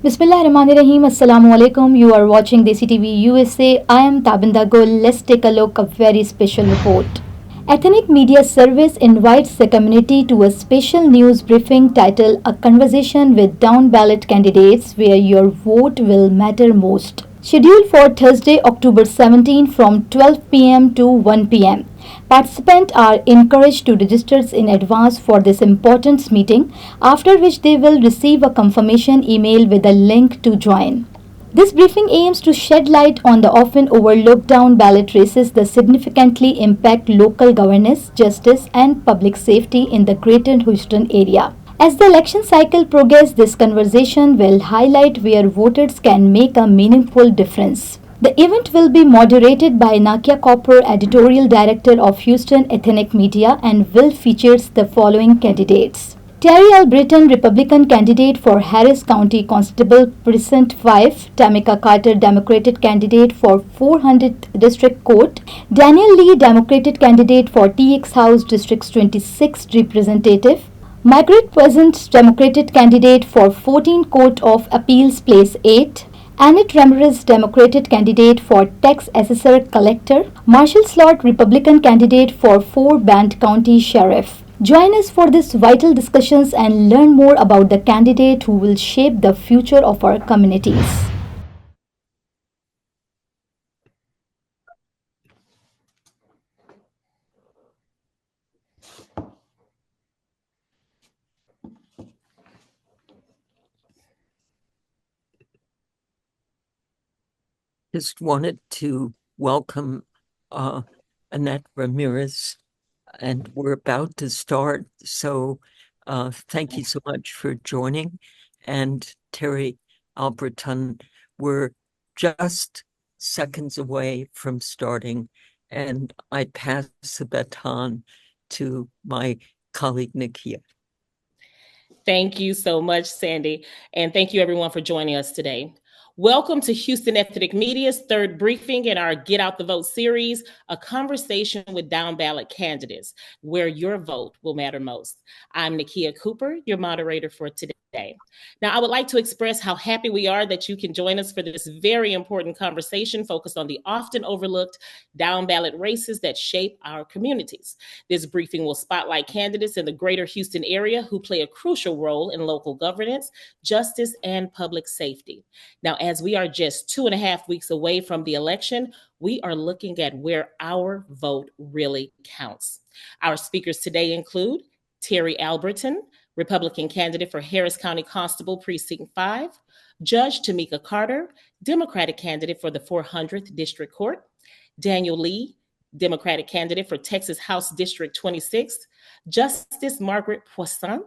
Bismillahirrahmanirrahim. Assalamu alaikum. You are watching Desi TV USA. I am Tabinda Gul. Let's take a look at a very special report. Ethnic Media Service invites the community to a special news briefing titled A Conversation with Down Ballot Candidates where your vote will matter most. Scheduled for Thursday, October 17 from 12 p.m. to 1 p.m. Participants are encouraged to register in advance for this important meeting, after which they will receive a confirmation email with a link to join. This briefing aims to shed light on the often overlooked down ballot races that significantly impact local governance, justice, and public safety in the Greater Houston area. As the election cycle progresses, this conversation will highlight where voters can make a meaningful difference. The event will be moderated by Nakia Copper, editorial director of Houston Ethnic Media, and will feature the following candidates. Terry L. Britton, Republican candidate for Harris County Constable Precinct 5. Tamika Carter, Democratic candidate for 400th District Court. Daniel Lee, Democratic candidate for TX House District 26 Representative. Margaret Pleasant, Democratic candidate for 14 Court of Appeals Place 8. Annette Ramirez, Democratic candidate for Tax Assessor Collector. Marshall Slot, Republican candidate for 4 Band County Sheriff. Join us for these vital discussions and learn more about the candidate who will shape the future of our communities. Just wanted to welcome Annette Ramirez, and we're about to start. So thank you so much for joining. And Terry Alberton, we're just seconds away from starting, and I pass the baton to my colleague Nakia. Thank you so much, Sandy. And thank you everyone for joining us today. Welcome to Houston Ethnic Media's third briefing in our Get Out the Vote series, a conversation with down ballot candidates, where your vote will matter most. I'm Nakia Cooper, your moderator for today. Now, I would like to express how happy we are that you can join us for this very important conversation focused on the often overlooked down ballot races that shape our communities. This briefing will spotlight candidates in the greater Houston area who play a crucial role in local governance, justice, and public safety. Now, as we are just 2.5 weeks away from the election, we are looking at where our vote really counts. Our speakers today include Terry Alberton, Republican candidate for Harris County Constable Precinct 5, Judge Tamika Carter, Democratic candidate for the 400th District Court, Daniel Lee, Democratic candidate for Texas House District 26, Justice Margaret Poissant,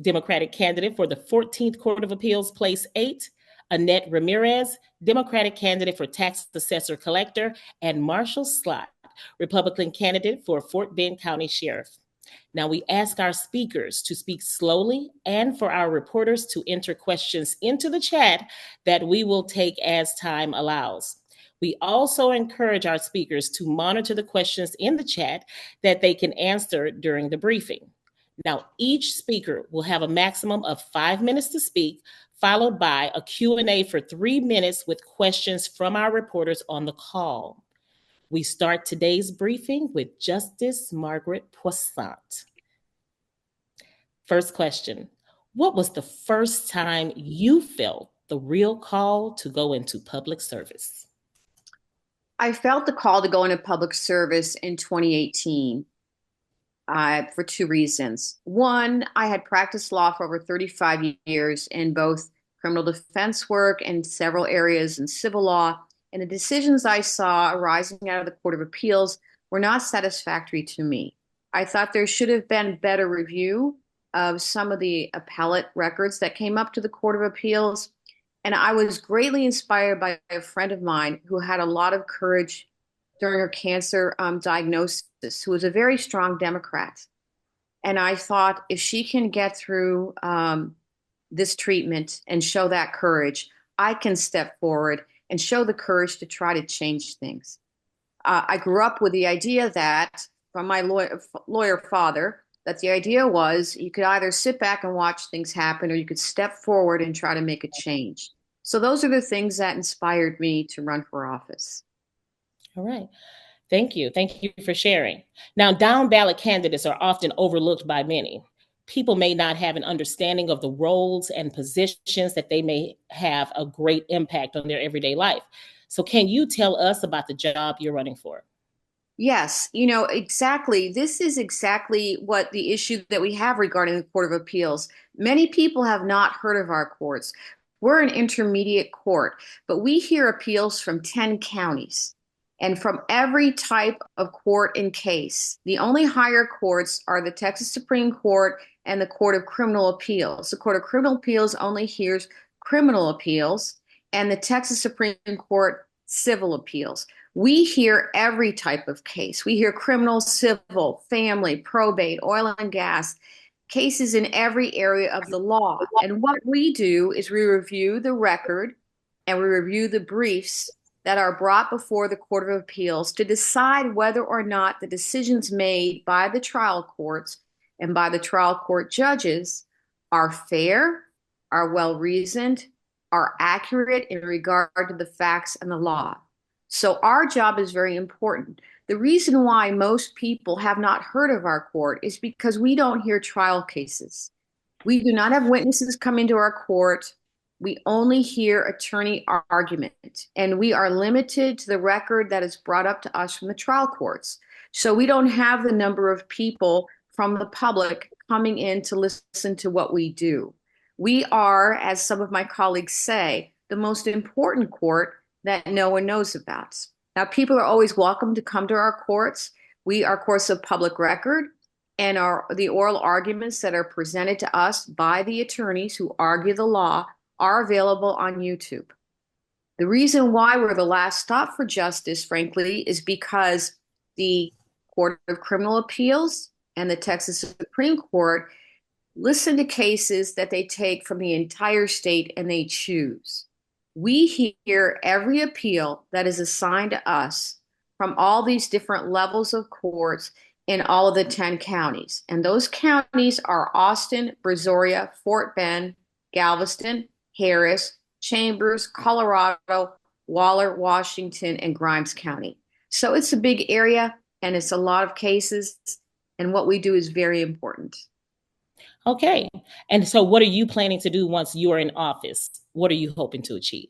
Democratic candidate for the 14th Court of Appeals Place 8, Annette Ramirez, Democratic candidate for Tax Assessor Collector, and Marshall Slot, Republican candidate for Fort Bend County Sheriff. Now, we ask our speakers to speak slowly and for our reporters to enter questions into the chat that we will take as time allows. We also encourage our speakers to monitor the questions in the chat that they can answer during the briefing. Now, each speaker will have a maximum of 5 minutes to speak, followed by a Q&A for 3 minutes with questions from our reporters on the call. We start today's briefing with Justice Margaret Poissant. First question, what was the first time you felt the real call to go into public service? I felt the call to go into public service in 2018 for 2 reasons. One, I had practiced law for over 35 years in both criminal defense work and several areas in civil law, and the decisions I saw arising out of the Court of Appeals were not satisfactory to me. I thought there should have been better review of some of the appellate records that came up to the Court of Appeals. And I was greatly inspired by a friend of mine who had a lot of courage during her cancer diagnosis, who was a very strong Democrat. And I thought, if she can get through this treatment and show that courage, I can step forward and show the courage to try to change things. I grew up with the idea that, from my lawyer father, that the idea was you could either sit back and watch things happen or you could step forward and try to make a change. So those are the things that inspired me to run for office. All right. Thank you. Thank you for sharing. Now, down ballot candidates are often overlooked by many. People may not have an understanding of the roles and positions that they may have a great impact on their everyday life. So, can you tell us about the job you're running for? Yes, exactly. This is exactly what the issue that we have regarding the Court of Appeals. Many people have not heard of our courts. We're an intermediate court, but we hear appeals from 10 counties and from every type of court and case. The only higher courts are the Texas Supreme Court and the Court of Criminal Appeals. The Court of Criminal Appeals only hears criminal appeals, and the Texas Supreme Court civil appeals. We hear every type of case. We hear criminal, civil, family, probate, oil and gas, cases in every area of the law. And what we do is we review the record and we review the briefs that are brought before the Court of Appeals to decide whether or not the decisions made by the trial courts and by the trial court judges are fair, are well reasoned, are accurate in regard to the facts and the law. So our job is very important. The reason why most people have not heard of our court is because we don't hear trial cases. We do not have witnesses come into our court. We only hear attorney argument, and we are limited to the record that is brought up to us from the trial courts. So we don't have the number of people from the public coming in to listen to what we do. We are, as some of my colleagues say, the most important court that no one knows about. Now, people are always welcome to come to our courts. We are courts of public record, and the oral arguments that are presented to us by the attorneys who argue the law are available on YouTube. The reason why we're the last stop for justice, frankly, is because the Court of Criminal Appeals and the Texas Supreme Court listen to cases that they take from the entire state and they choose. We hear every appeal that is assigned to us from all these different levels of courts in all of the 10 counties. And those counties are Austin, Brazoria, Fort Bend, Galveston, Harris, Chambers, Colorado, Waller, Washington, and Grimes County. So it's a big area and it's a lot of cases. And what we do is very important. Okay. And so what are you planning to do once you are in office? What are you hoping to achieve?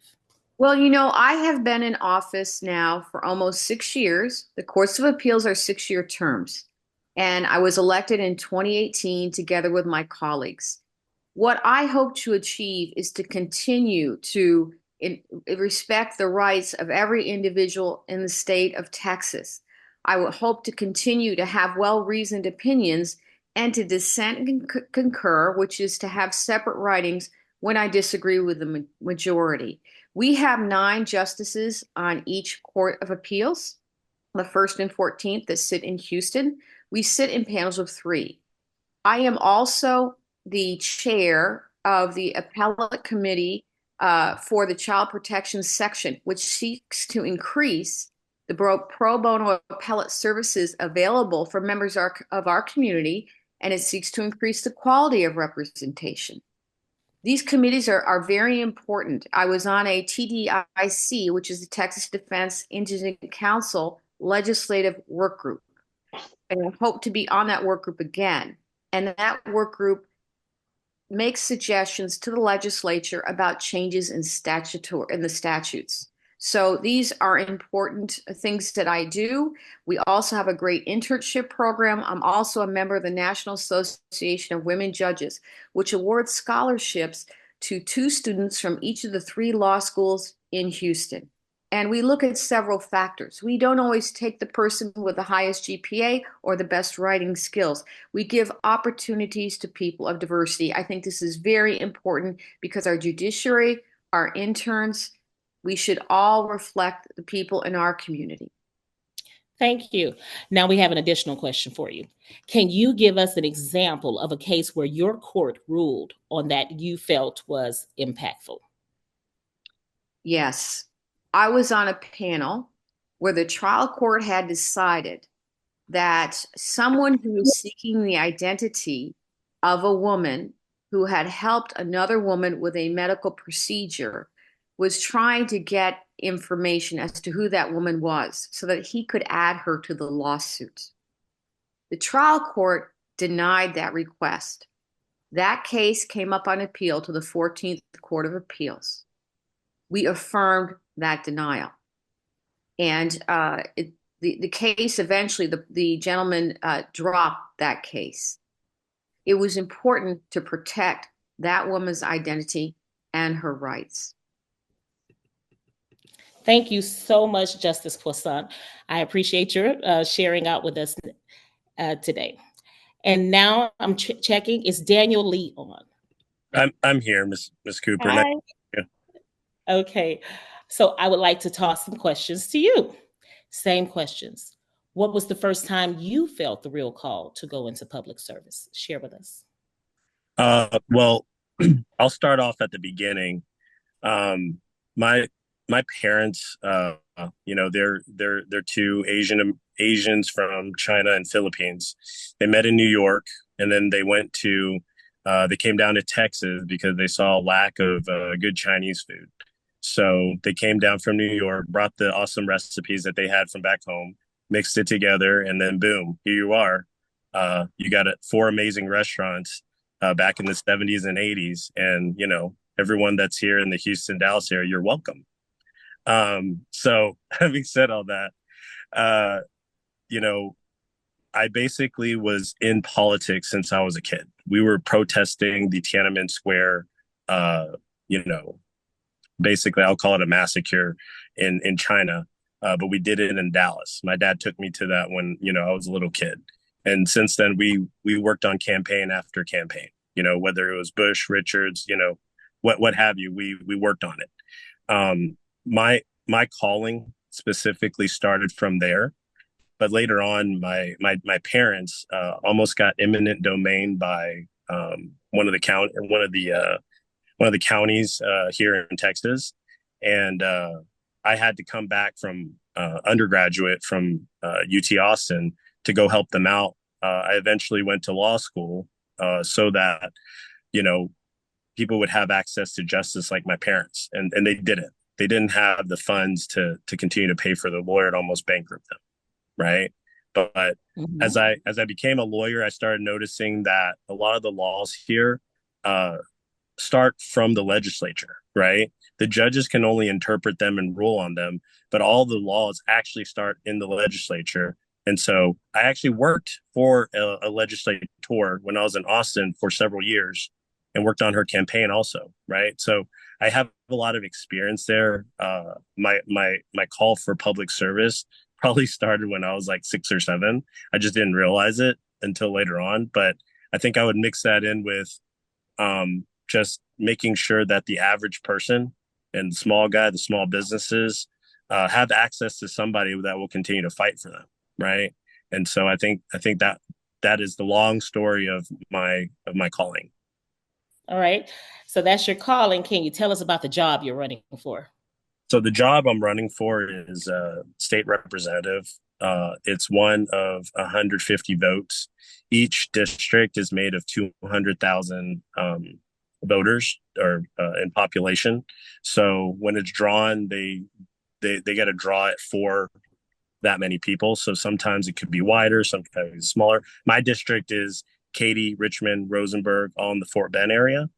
Well, I have been in office now for almost 6 years. The Courts of Appeals are 6-year terms. And I was elected in 2018 together with my colleagues. What I hope to achieve is to continue to respect the rights of every individual in the state of Texas. I would hope to continue to have well-reasoned opinions and to dissent and concur, which is to have separate writings when I disagree with the majority. We have 9 justices on each Court of Appeals, the 1st and 14th that sit in Houston. We sit in panels of 3. I am also the chair of the appellate committee for the Child Protection Section, which seeks to increase the pro bono appellate services available for members of our community, and it seeks to increase the quality of representation. These committees are very important. I was on a TDIC, which is the Texas Defense Indigent Council Legislative Work Group. And I hope to be on that work group again. And that work group makes suggestions to the legislature about changes in the statutes. So these are important things that I do. We also have a great internship program. I'm also a member of the National Association of Women Judges, which awards scholarships to 2 students from each of the 3 law schools in Houston. And we look at several factors. We don't always take the person with the highest GPA or the best writing skills. We give opportunities to people of diversity. I think this is very important because our judiciary, our interns, we should all reflect the people in our community. Thank you. Now we have an additional question for you. Can you give us an example of a case where your court ruled on that you felt was impactful? Yes. I was on a panel where the trial court had decided that someone who was seeking the identity of a woman who had helped another woman with a medical procedure was trying to get information as to who that woman was so that he could add her to the lawsuit. The trial court denied that request. That case came up on appeal to the 14th Court of Appeals. We affirmed that denial. And the case eventually, the gentleman dropped that case. It was important to protect that woman's identity and her rights. Thank you so much, Justice Poisson. I appreciate your sharing out with us today. And now I'm checking, is Daniel Lee on? I'm here, Miss Cooper. Hi. Okay, so I would like to toss some questions to you. Same questions. What was the first time you felt the real call to go into public service? Share with us. Well, I'll start off at the beginning. My parents, they're two Asians from China and Philippines. They met in New York, and then they came down to Texas because they saw a lack of good Chinese food. So they came down from New York, brought the awesome recipes that they had from back home, mixed it together, and then boom, here you are. You got 4 amazing restaurants back in the 70s and 80s. And, everyone that's here in the Houston, Dallas area, you're welcome. So having said all that, I basically was in politics since I was a kid. We were protesting the Tiananmen Square, basically I'll call it a massacre in China. But we did it in Dallas. My dad took me to that when, I was a little kid. And since then we worked on campaign after campaign, whether it was Bush, Richards, what have you, we worked on it. My calling specifically started from there. But later on, my parents almost got eminent domain by one of the counties here in Texas, and I had to come back from undergraduate from UT Austin to go help them out. I eventually went to law school so that people would have access to justice like my parents, and they didn't. They didn't have the funds to continue to pay for the lawyer. It almost bankrupted them. Right. But as I became a lawyer, I started noticing that a lot of the laws here start from the legislature. Right. The judges can only interpret them and rule on them, but all the laws actually start in the legislature. And so I actually worked for a legislator when I was in Austin for several years and worked on her campaign also. Right. So I have a lot of experience there. My call for public service probably started when I was like 6 or 7. I just didn't realize it until later on. But I think I would mix that in with just making sure that the average person and the small guy, the small businesses have access to somebody that will continue to fight for them. Right. And so I think that is the long story of my calling. All right. So that's your calling. Can you tell us about the job you're running for? So the job I'm running for is state representative. It's one of 150 votes. Each district is made of 200,000 voters or in population. So when it's drawn, they got to draw it for that many people. So sometimes it could be wider, sometimes it's smaller. My district is Katy, Richmond, Rosenberg, all in the Fort Bend area.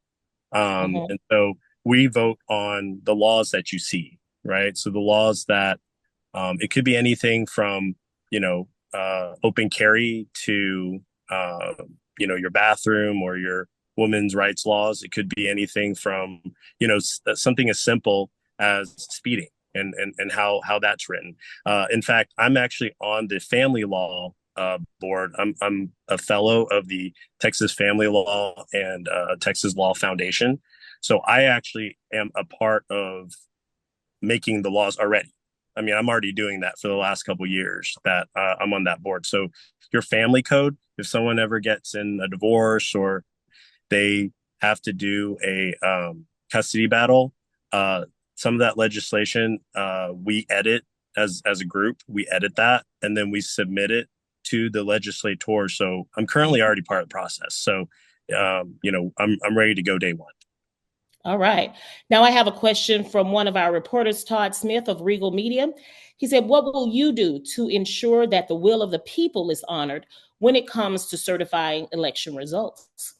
And so we vote on the laws that you see. Right. So the laws that it could be anything from, open carry to, your bathroom or your women's rights laws. It could be anything from, something as simple as speeding and how that's written. In fact, I'm actually on the family law board. I'm a fellow of the Texas Family Law and Texas Law Foundation. So I actually am a part of making the laws already. I mean, I'm already doing that for the last couple of years that I'm on that board. So your family code, if someone ever gets in a divorce or they have to do a custody battle, some of that legislation we edit as a group. We edit that and then we submit it to the legislator. So I'm currently already part of the process. So, I'm ready to go day one. All right. Now I have a question from one of our reporters, Todd Smith of Regal Media. He said, what will you do to ensure that the will of the people is honored when it comes to certifying election results?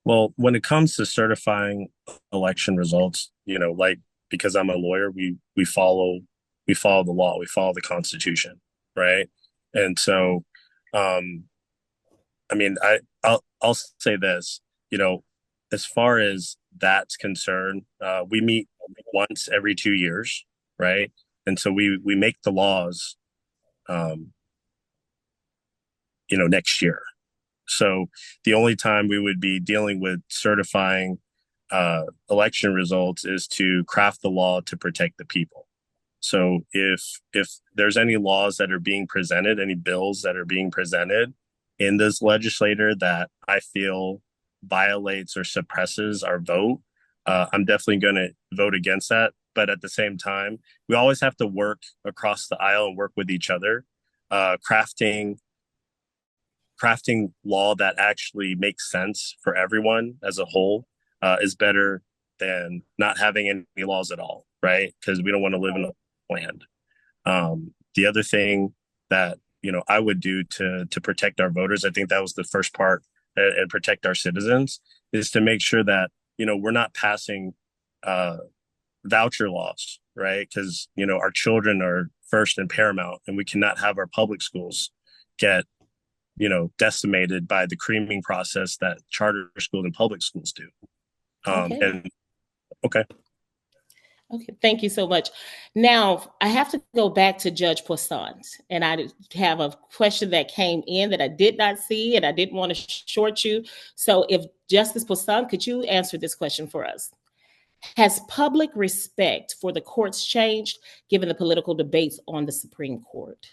Well, when it comes to certifying election results, because I'm a lawyer, we follow the law, we follow the Constitution, right? And so, um, I'll say this, as far as that's concerned, we meet once every 2 years, right? And so we make the laws, next year. So the only time we would be dealing with certifying election results is to craft the law to protect the people. So if there's any laws that are being presented, any bills that are being presented in this legislature that I feel violates or suppresses our vote, I'm definitely going to vote against that. But at the same time, we always have to work across the aisle and work with each other, crafting law that actually makes sense for everyone as a whole is better than not having any laws at all, right? Because we don't want to live in a land. The other thing that I would do to protect our voters, I think that was the first part, and protect our citizens, is to make sure that we're not passing voucher laws, right? Because our children are first and paramount, and we cannot have our public schools get decimated by the creaming process that charter schools and public schools do. Okay. Okay. Okay, thank you so much. Now, I have to go back to Judge Poisson, and I have a question that came in that I did not see, and I didn't want to short you. So if Justice Poisson, could you answer this question for us? Has public respect for the courts changed given the political debates on the Supreme Court?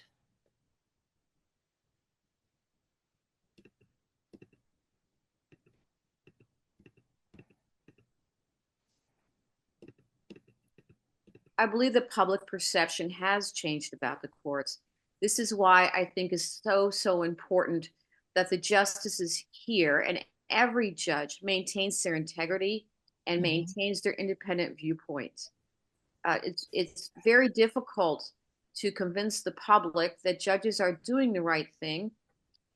I believe the public perception has changed about the courts. This is why I think is so important that the justices here and every judge maintains their integrity and maintains their independent viewpoint. It's very difficult to convince the public that judges are doing the right thing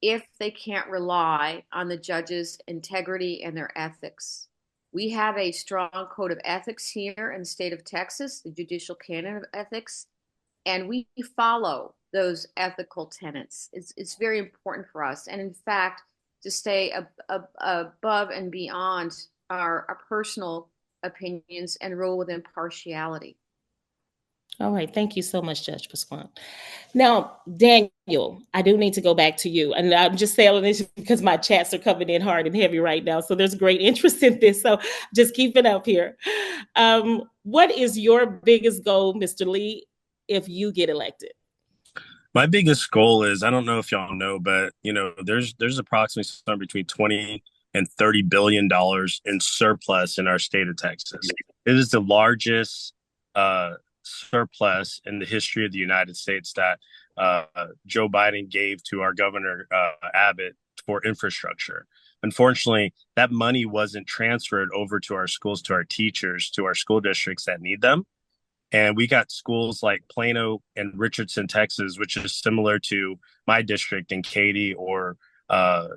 if they can't rely on the judges' integrity and their ethics. We have a strong code of ethics here in the state of Texas, the Judicial Canon of Ethics, and we follow those ethical tenets. It's very important for us. And in fact, to stay above and beyond our personal opinions and rule with impartiality. All right. Thank you so much, Judge Pasquale. Now, Daniel, I do need to go back to you. And I'm just saying this because my chats are coming in hard and heavy right now. So there's great interest in this. So just keep it up here. What is your biggest goal, Mr. Lee, if you get elected? My biggest goal is, I don't know if y'all know, but there's approximately somewhere between 20 and $30 billion in surplus in our state of Texas. It is the largest surplus in the history of the United States that Joe Biden gave to our governor Abbott for infrastructure. Unfortunately, that money wasn't transferred over to our schools, to our teachers, to our school districts that need them. And we got schools like Plano and Richardson, Texas, which is similar to my district in Katy or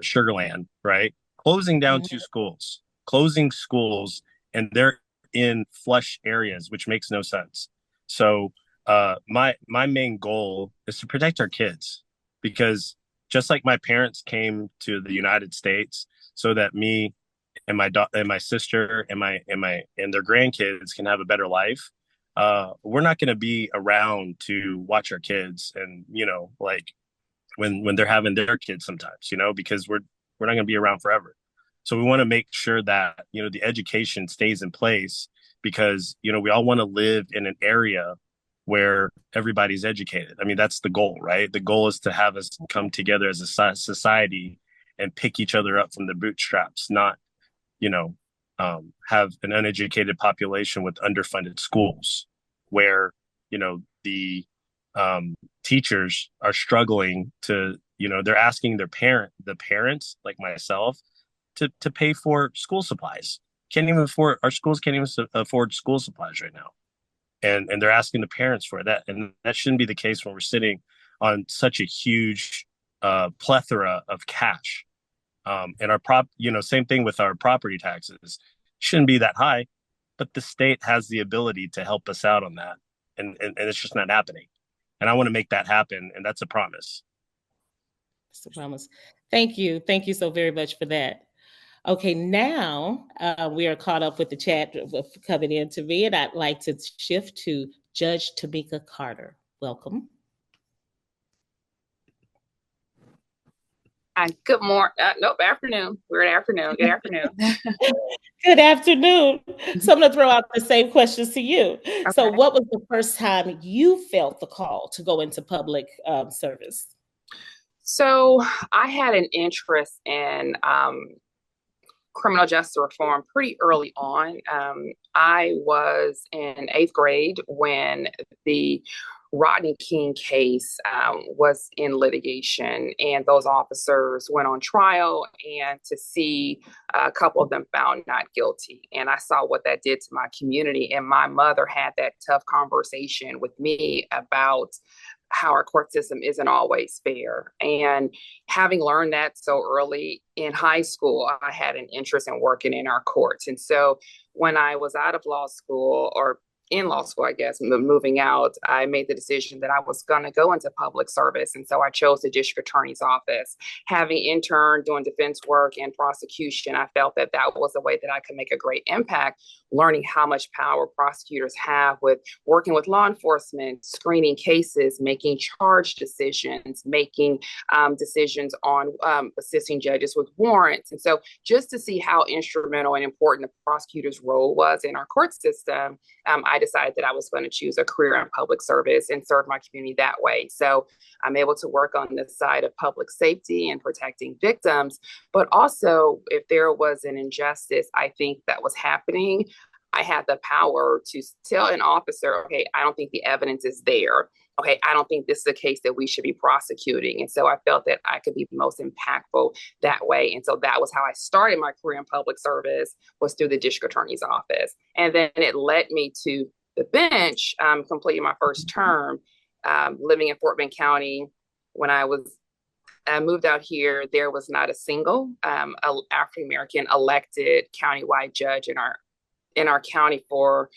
Sugar Land, right? Closing down closing schools, and they're in flush areas, which makes no sense. So my main goal is to protect our kids, because just like my parents came to the United States so that me and my sister and their grandkids can have a better life, we're not going to be around to watch our kids and like when they're having their kids sometimes, because we're not going to be around forever. So we want to make sure that the education stays in place, because we all want to live in an area where everybody's educated. I mean, that's the goal, right? The goal is to have us come together as a society and pick each other up from the bootstraps, not have an uneducated population with underfunded schools where the teachers are struggling to, they're asking the parents like myself to pay for school supplies. Can't even afford, our schools can't even afford school supplies right now. And they're asking the parents for that. And that shouldn't be the case when we're sitting on such a huge plethora of cash. And same thing with our property taxes. Shouldn't be that high, but the state has the ability to help us out on that. And it's just not happening. And I want to make that happen. And that's a promise. That's a promise. Thank you. Thank you so very much for that. Okay, now we are caught up with the chat coming in to me, and I'd like to shift to Judge Tamika Carter. Welcome. Good morning. Nope, afternoon. We're at afternoon. Good afternoon. Good afternoon. So I'm going to throw out the same questions to you. Okay. So what was the first time you felt the call to go into public service? So I had an interest in criminal justice reform pretty early on. I was in 8th grade when the Rodney King case was in litigation, and those officers went on trial, and to see a couple of them found not guilty. And I saw what that did to my community. And my mother had that tough conversation with me about how our court system isn't always fair. And having learned that so early in high school, I had an interest in working in our courts. And so when I was out of law school, or in law school, I guess, moving out, I made the decision that I was going to go into public service. And so I chose the district attorney's office. Having interned doing defense work and prosecution, I felt that that was a way that I could make a great impact, learning how much power prosecutors have with working with law enforcement, screening cases, making charge decisions, making decisions on assisting judges with warrants. And so just to see how instrumental and important the prosecutor's role was in our court system, I decided that I was going to choose a career in public service and serve my community that way. So I'm able to work on the side of public safety and protecting victims, but also if there was an injustice, I think that was happening, I had the power to tell an officer, okay, I don't think the evidence is there. Okay, I don't think this is a case that we should be prosecuting. And so I felt that I could be most impactful that way. And so that was how I started my career in public service, was through the district attorney's office. And then it led me to the bench, completing my first term, living in Fort Bend County. When I moved out here, there was not a single African-American elected countywide judge in our county for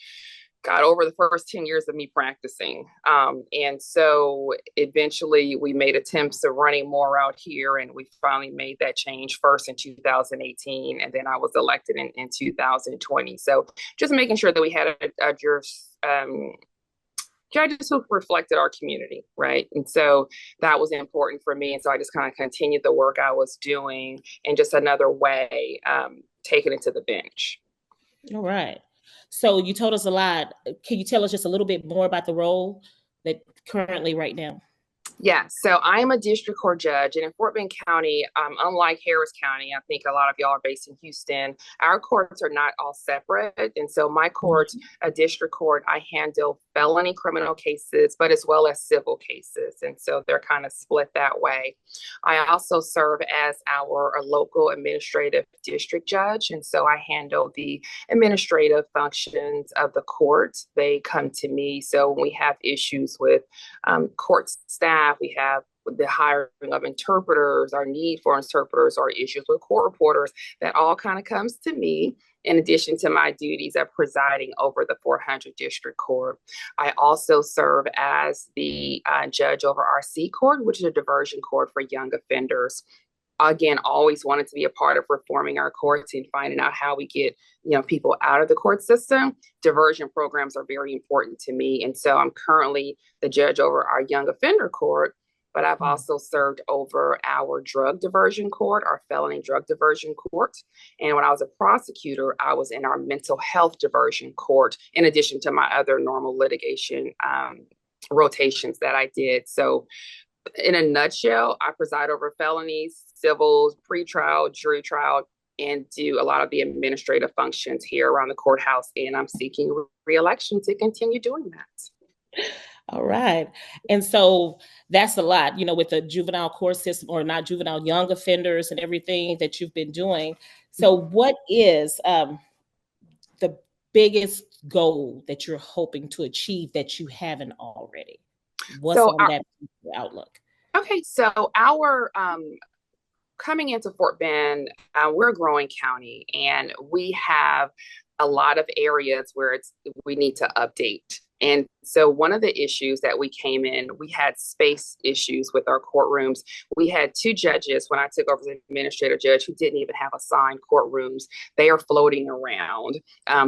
over the first 10 years of me practicing. And so eventually we made attempts of running more out here, and we finally made that change first in 2018. And then I was elected in 2020. So just making sure that we had judges who reflected our community, right? And so that was important for me. And so I just kind of continued the work I was doing in just another way, taking it to the bench. All right. So you told us a lot. Can you tell us just a little bit more about the role that currently right now? Yeah, so I am a district court judge, and in Fort Bend County, unlike Harris County, I think a lot of y'all are based in Houston, our courts are not all separate. And so my court, a district court, I handle felony criminal cases, but as well as civil cases. And so they're kind of split that way. I also serve as our local administrative district judge. And so I handle the administrative functions of the court. They come to me. So when we have issues with court staff, we have the hiring of interpreters, our need for interpreters, or issues with court reporters, that all kind of comes to me, in addition to my duties of presiding over the 400 District Court. I also serve as the judge over our C Court, which is a diversion court for young offenders. Again, always wanted to be a part of reforming our courts and finding out how we get, people out of the court system. Diversion programs are very important to me. And so I'm currently the judge over our young offender court, but I've also served over our drug diversion court, our felony drug diversion court. And when I was a prosecutor, I was in our mental health diversion court, in addition to my other normal litigation rotations that I did. So in a nutshell, I preside over felonies, civils, pretrial, jury trial, and do a lot of the administrative functions here around the courthouse. And I'm seeking re-election to continue doing that. All right. And so that's a lot, with the juvenile court system, or not juvenile, young offenders and everything that you've been doing. So what is the biggest goal that you're hoping to achieve that you haven't already? What's So on that outlook? Okay, so our coming into Fort Bend, we're a growing county, and we have a lot of areas where we need to update. And so one of the issues that we came in, we had space issues with our courtrooms. We had 2 judges when I took over as administrative judge who didn't even have assigned courtrooms. They are floating around,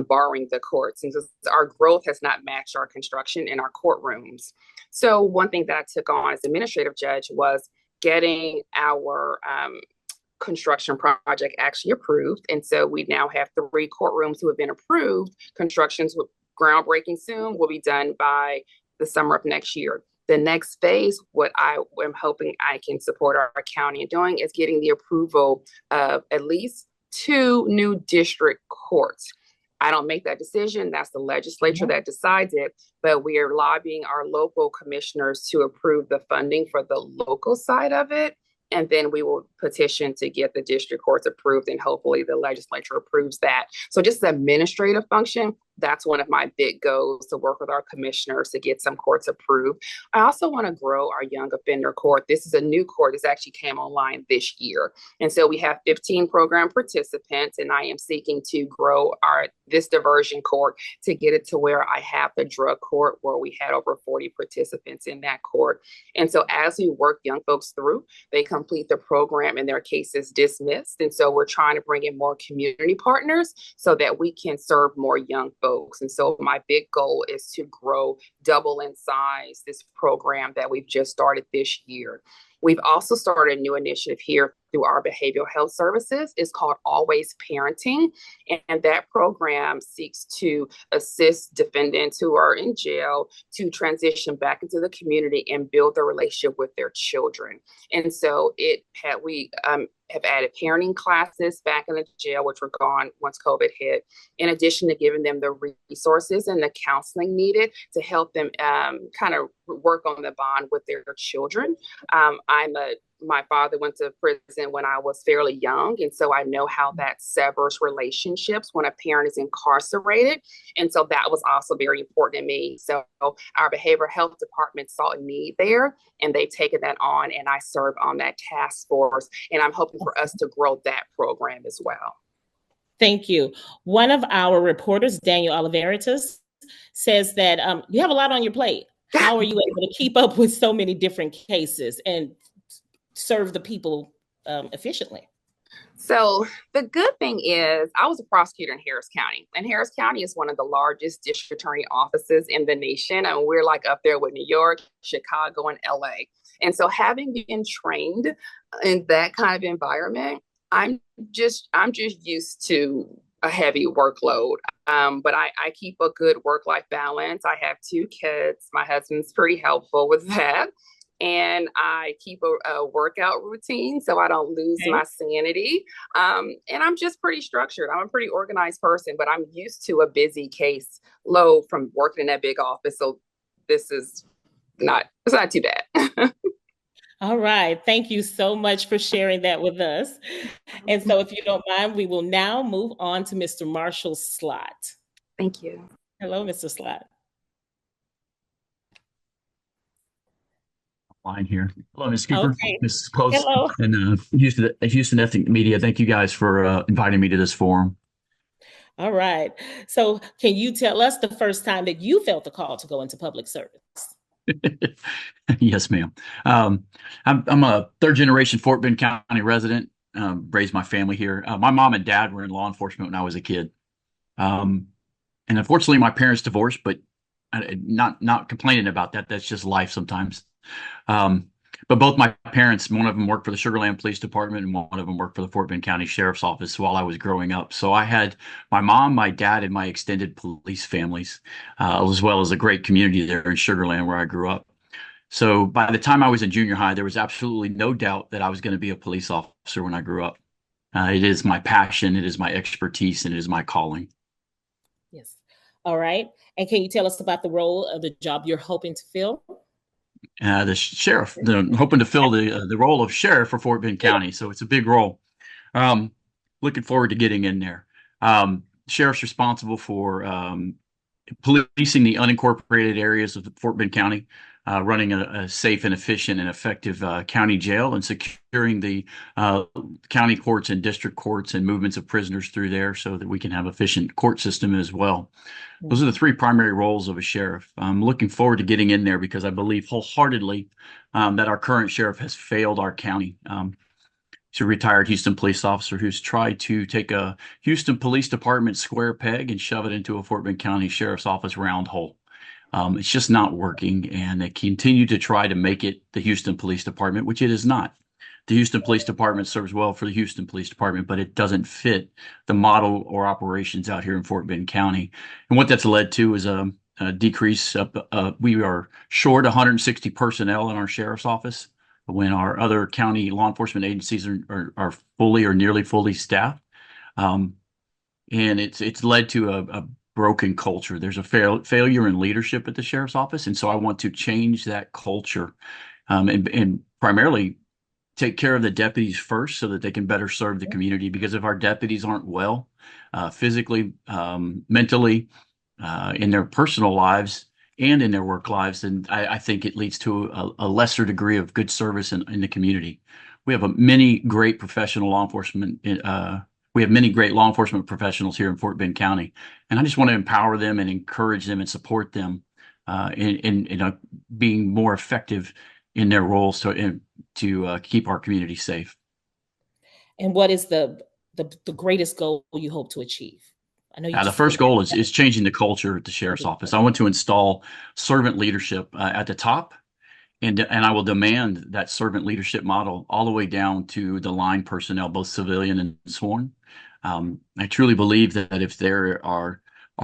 borrowing the courts. And so our growth has not matched our construction in our courtrooms. So one thing that I took on as administrative judge was getting our construction project actually approved. And so we now have 3 courtrooms who have been approved. Constructions with groundbreaking soon will be done by the summer of next year. The next phase, what I am hoping I can support our county in doing, is getting the approval of at least 2 new district courts. I don't make that decision. That's the legislature that decides it. But we are lobbying our local commissioners to approve the funding for the local side of it. And then we will petition to get the district courts approved, and hopefully the legislature approves that. So just the administrative function, that's one of my big goals, to work with our commissioners to get some courts approved. I also want to grow our young offender court. This is a new court. This actually came online this year. And so we have 15 program participants, and I am seeking to grow this diversion court to get it to where I have the drug court, where we had over 40 participants in that court. And so as we work young folks through, they complete the program and their case is dismissed. And so we're trying to bring in more community partners so that we can serve more young folks. And so my big goal is to grow, double in size, this program that we've just started this year. We've also started a new initiative here through our behavioral health services. It's called Always Parenting. And that program seeks to assist defendants who are in jail to transition back into the community and build a relationship with their children. And so we have added parenting classes back in the jail, which were gone once COVID hit, in addition to giving them the resources and the counseling needed to help them kind of work on the bond with their children. My father went to prison when I was fairly young, and so I know how that severs relationships when a parent is incarcerated. And so that was also very important to me. So our behavioral health department saw a need there, and they've taken that on, and I serve on that task force. And I'm hoping for us to grow that program as well. Thank you. One of our reporters, Daniel Oliveritas, says that you have a lot on your plate. How are you able to keep up with so many different cases and serve the people efficiently? So the good thing is I was a prosecutor in Harris County, and Harris County is one of the largest district attorney offices in the nation. And we're like up there with New York, Chicago, and LA. And so having been trained in that kind of environment, I'm just used to a heavy workload. But I keep a good work-life balance. I have 2 kids. My husband's pretty helpful with that. And I keep a workout routine so I don't lose my sanity. And I'm just pretty structured. I'm a pretty organized person, but I'm used to a busy case load from working in that big office. So it's not too bad. All right. Thank you so much for sharing that with us. And so if you don't mind, we will now move on to Mr. Marshall Slott. Thank you. Hello, Mr. Slott. Line here. Hello, Ms. Cooper, Okay. Mrs. Post, Hello. and Houston Ethnic Media. Thank you guys for inviting me to this forum. All right. So can you tell us the first time that you felt the call to go into public service? Yes, ma'am. I'm a 3rd generation Fort Bend County resident. Raised my family here. My mom and dad were in law enforcement when I was a kid. And unfortunately, my parents divorced, but not complaining about that. That's just life sometimes. But both my parents, one of them worked for the Sugar Land Police Department and one of them worked for the Fort Bend County Sheriff's Office while I was growing up. So I had my mom, my dad, and my extended police families, as well as a great community there in Sugar Land where I grew up. So by the time I was in junior high, there was absolutely no doubt that I was going to be a police officer when I grew up. It is my passion, it is my expertise, and it is my calling. Yes. All right. And can you tell us about the role of the job you're hoping to fill? The sheriff, hoping to fill the role of sheriff for Fort Bend County. So it's a big role. Looking forward to getting in there. Sheriff's responsible for policing the unincorporated areas of Fort Bend County, running a safe and efficient and effective county jail, and securing the county courts and district courts and movements of prisoners through there so that we can have efficient court system as well. Those are the three primary roles of a sheriff. I'm looking forward to getting in there because I believe wholeheartedly that our current sheriff has failed our county. He's a retired Houston police officer who's tried to take a Houston Police Department square peg and shove it into a Fort Bend County Sheriff's Office round hole. It's just not working, and they continue to try to make it the Houston Police Department, which it is not. The Houston Police Department serves well for the Houston Police Department, but it doesn't fit the model or operations out here in Fort Bend County. And what that's led to is a decrease. We are short 160 personnel in our sheriff's office when our other county law enforcement agencies are fully or nearly fully staffed. And it's led to a broken culture. There's a failure in leadership at the sheriff's office. And so I want to change that culture and primarily take care of the deputies first so that they can better serve the community. Because if our deputies aren't well, physically, mentally, in their personal lives and in their work lives, then I think it leads to a lesser degree of good service in the community. We have many great professional law enforcement. We have many great law enforcement professionals here in Fort Bend County, and I just want to empower them and encourage them and support them in being more effective in their roles to keep our community safe. And what is the greatest goal you hope to achieve? I know the first goal is changing the culture at the sheriff's office. I want to install servant leadership at the top, and I will demand that servant leadership model all the way down to the line personnel, both civilian and sworn. I truly believe that if there are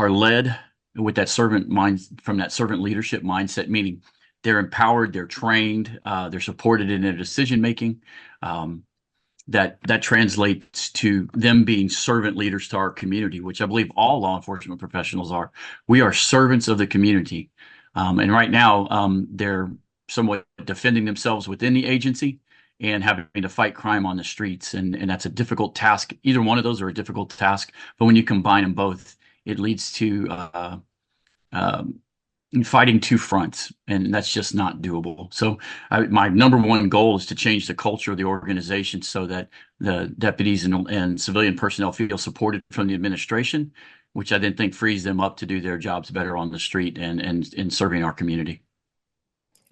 led with that servant mind, from that servant leadership mindset, meaning they're empowered, they're trained, they're supported in their decision making. That translates to them being servant leaders to our community, which I believe all law enforcement professionals are. We are servants of the community. And right now, they're somewhat defending themselves within the agency and having to fight crime on the streets. And that's a difficult task. Either one of those are a difficult task. But when you combine them both, it leads to fighting two fronts, and that's just not doable. So my number one goal is to change the culture of the organization so that the deputies and civilian personnel feel supported from the administration, which I then think frees them up to do their jobs better on the street and serving our community.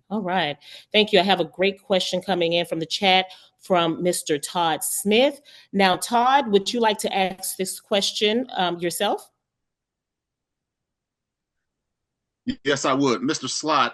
All right. Thank you. I have a great question coming in from the chat from Mr. Todd Smith. Now, Todd, would you like to ask this question yourself? Yes, I would. Mr. Slott,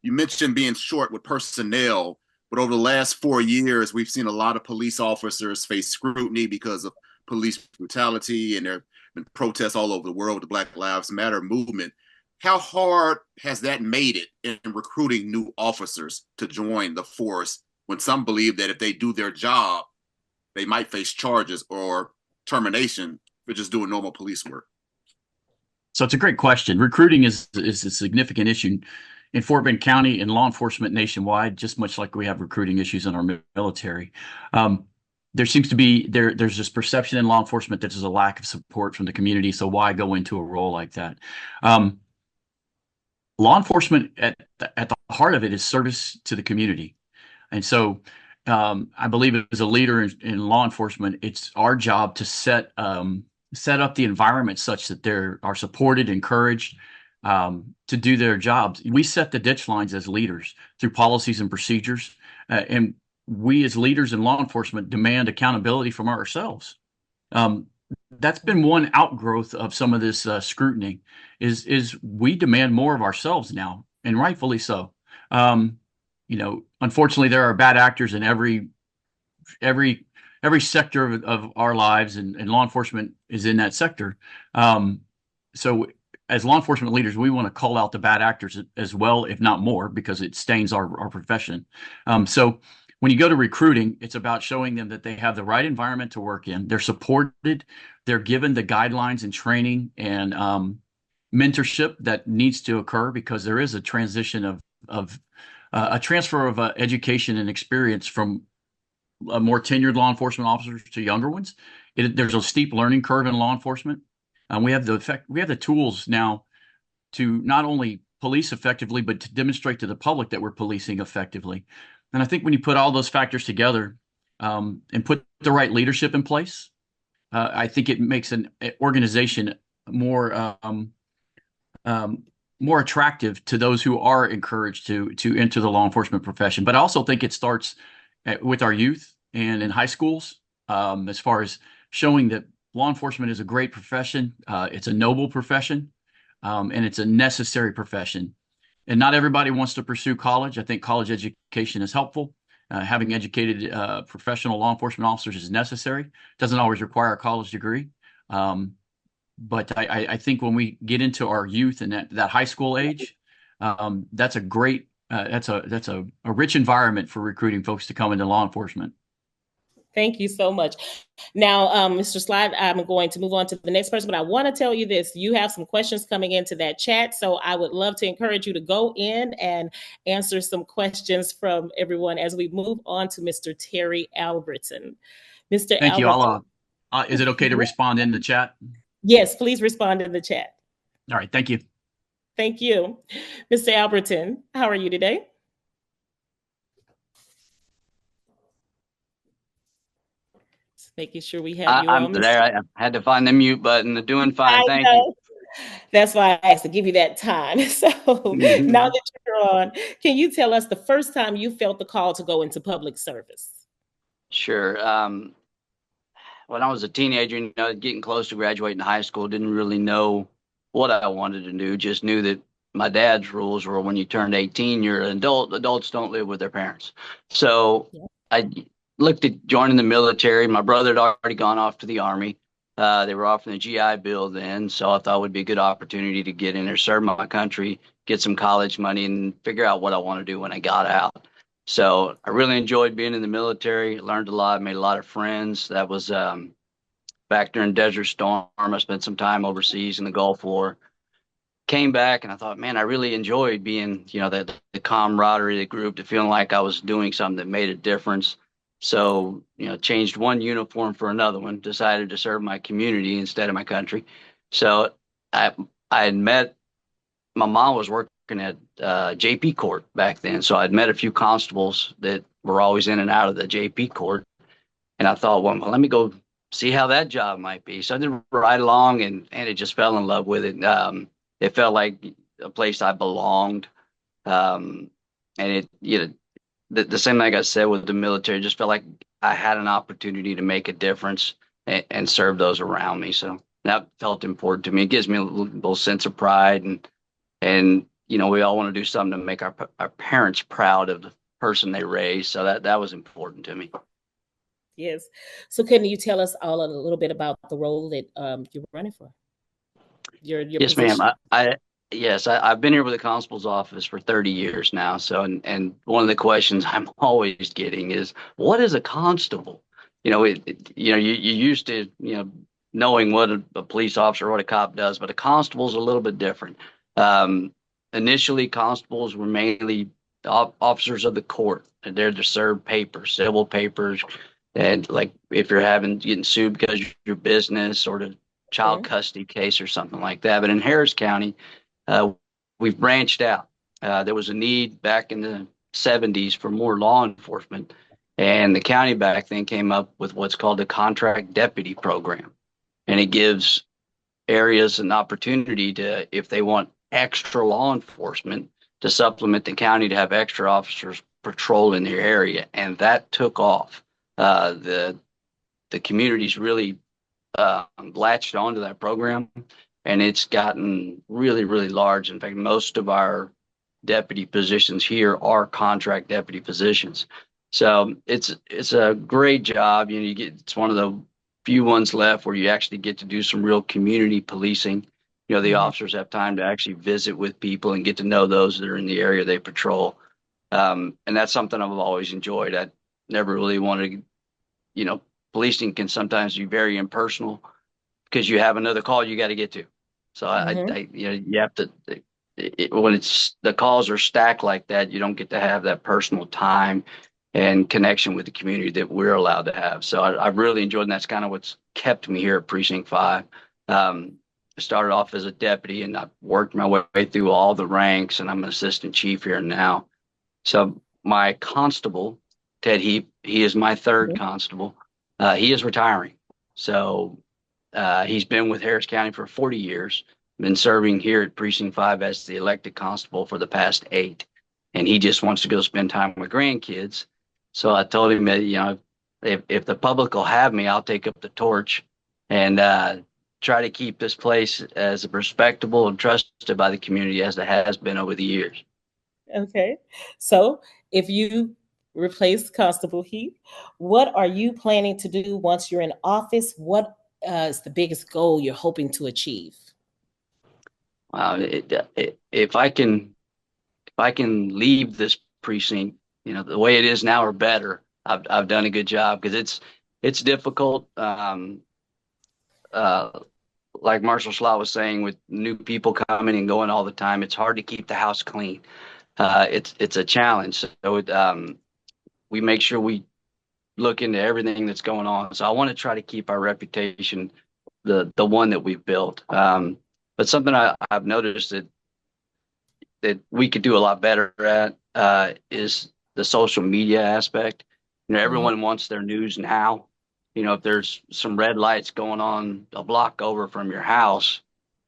you mentioned being short with personnel, but over the last 4 years, we've seen a lot of police officers face scrutiny because of police brutality, and there have been protests all over the world with the Black Lives Matter movement. How hard has that made it in recruiting new officers to join the force when some believe that if they do their job, they might face charges or termination for just doing normal police work? So it's a great question. Recruiting is a significant issue in Fort Bend County and law enforcement nationwide, just much like we have recruiting issues in our military. There seems to be there's this perception in law enforcement that there's a lack of support from the community. So why go into a role like that? Law enforcement at the heart of it is service to the community, and so I believe as a leader in law enforcement, it's our job to set up the environment such that they are supported, encouraged to do their jobs. We set the ditch lines as leaders through policies and procedures, and we as leaders in law enforcement demand accountability from ourselves. That's been one outgrowth of some of this scrutiny is we demand more of ourselves now, and rightfully so. Unfortunately, there are bad actors in every sector of our lives, and law enforcement is in that sector. So as law enforcement leaders, we want to call out the bad actors as well, if not more, because it stains our profession. So when you go to recruiting, it's about showing them that they have the right environment to work in. They're supported. They're given the guidelines and training and mentorship that needs to occur because there is a transition of a transfer of education and experience from more tenured law enforcement officers to younger ones. There's a steep learning curve in law enforcement. We have the tools now to not only police effectively, but to demonstrate to the public that we're policing effectively. And I think when you put all those factors together and put the right leadership in place, I think it makes an organization more more attractive to those who are encouraged to enter the law enforcement profession. But I also think it starts with our youth and in high schools, as far as showing that law enforcement is a great profession. It's a noble profession, and it's a necessary profession. And not everybody wants to pursue college. I think college education is helpful. Having educated professional law enforcement officers is necessary. Doesn't always require a college degree. But I think when we get into our youth and that high school age, that's a great that's a rich environment for recruiting folks to come into law enforcement. Thank you so much. Now, Mr. Slide, I'm going to move on to the next person, but I want to tell you this. You have some questions coming into that chat, so I would love to encourage you to go in and answer some questions from everyone as we move on to Mr. Terry Albertson. Mr. Thank Albertson. you. Is it okay to respond in the chat? Yes, please respond in the chat. All right, thank you. Thank you. Mr. Albertson, how are you today? Just making sure we have you I'm on. there. I had to find the mute button. Doing fine, thank you. That's why I asked to give you that time. So now that you're on, can you tell us the first time you felt the call to go into public service? Sure. When I was a teenager, getting close to graduating high school, didn't really know what I wanted to do. Just knew that my dad's rules were when you turned 18, you're an adult. Adults don't live with their parents. So I looked at joining the military. My brother had already gone off to the Army. They were offering the GI Bill then, so I thought it would be a good opportunity to get in there, serve my country, get some college money, and figure out what I want to do when I got out. So I really enjoyed being in the military, learned a lot, made a lot of friends. That was back during Desert Storm. I spent some time overseas in the Gulf War. Came back and I thought, man, I really enjoyed being, the camaraderie of the group, to feeling like I was doing something that made a difference. So, changed one uniform for another one, decided to serve my community instead of my country. So I had met, my mom was working at JP Court back then. So I'd met a few constables that were always in and out of the JP Court. And I thought, well, let me go see how that job might be. So I did right along and it just fell in love with it. It felt like a place I belonged. And it, the same thing I said with the military, just felt like I had an opportunity to make a difference and serve those around me. So that felt important to me. It gives me a little sense of pride, and we all want to do something to make our parents proud of the person they raised. So that was important to me. Yes. So can you tell us all a little bit about the role that you're running for? Your yes, position? ma'am. I've been here with the constable's office for 30 years now. So, and one of the questions I'm always getting is, what is a constable? You used to, knowing what a police officer or what a cop does, but a constable is a little bit different. Initially, constables were mainly officers of the court, and they're to serve papers, civil papers, and like if you're getting sued because of your business or the child custody case or something like that. But in Harris County, we've branched out. There was a need back in the 70s for more law enforcement, and the county back then came up with what's called the contract deputy program, and it gives areas an opportunity to, if they want extra law enforcement, to supplement the county to have extra officers patrol in their area, and that took off. The community's really latched onto that program, and it's gotten really, really large. In fact, most of our deputy positions here are contract deputy positions. So it's a great job. It's one of the few ones left where you actually get to do some real community policing. The officers have time to actually visit with people and get to know those that are in the area they patrol. And that's something I've always enjoyed. I never really wanted policing can sometimes be very impersonal because you have another call you got to get to. So Mhm. you have to, when it's the calls are stacked like that, you don't get to have that personal time and connection with the community that we're allowed to have. So I really enjoyed, and that's kind of what's kept me here at Precinct 5. I started off as a deputy, and I worked my way through all the ranks, and I'm an assistant chief here now. So my constable, Ted he is my third Mhm. constable. He is retiring. So he's been with Harris County for 40 years, been serving here at Precinct 5 as the elected constable for the past 8. And he just wants to go spend time with grandkids. So I told him that, if the public will have me, I'll take up the torch and try to keep this place as respectable and trusted by the community as it has been over the years. Okay. So if you replace Constable Heath, what are you planning to do once you're in office? What is the biggest goal you're hoping to achieve? If I can leave this precinct, the way it is now or better, I've done a good job, because it's difficult. Uh, like Marshall Slot was saying, with new people coming and going all the time, it's hard to keep the house clean. It's a challenge. So we make sure we look into everything that's going on. So I want to try to keep our reputation, the one that we've built. But something I've noticed that we could do a lot better at is the social media aspect. Mhm. Everyone wants their news now. If there's some red lights going on a block over from your house,